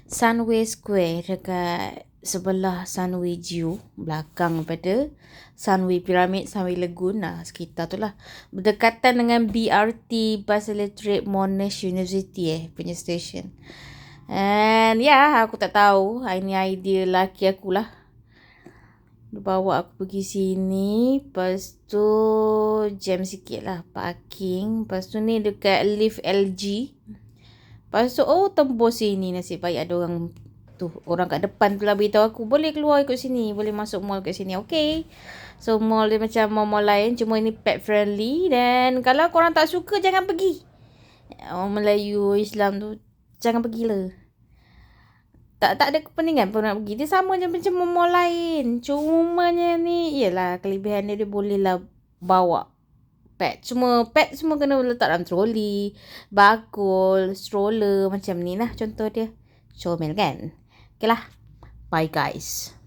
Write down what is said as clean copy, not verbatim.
Sunway Square dekat sebelah Sunway Zoo, belakang pada Sunway Pyramid, Sunway Lagoon lah, sekitar tu lah. Berdekatan dengan BRT Bus Electric Monash University punya station. And aku tak tahu, ini idea laki aku lah. Dia bawa aku pergi sini, lepas tu jam sikit lah parking. Lepas tu ni dekat lift LG. Lepas tu tembus sini, nasib baik ada orang tu, orang kat depan tu lah beritahu aku boleh keluar ikut sini, boleh masuk mall kat sini. Okay, so mall dia macam mall lain, cuma ini pet friendly. Dan kalau korang tak suka, jangan pergi. Orang Melayu Islam tu jangan pergilah. Tak ada kepentingan pun nak pergi. Dia sama je macam mall lain. Cumanya ni, ialah kelebihan dia boleh lah bawa pet. Pet semua kena letak dalam troli, bakul, stroller macam ni lah contoh dia. Comel kan? Okay lah. Bye guys.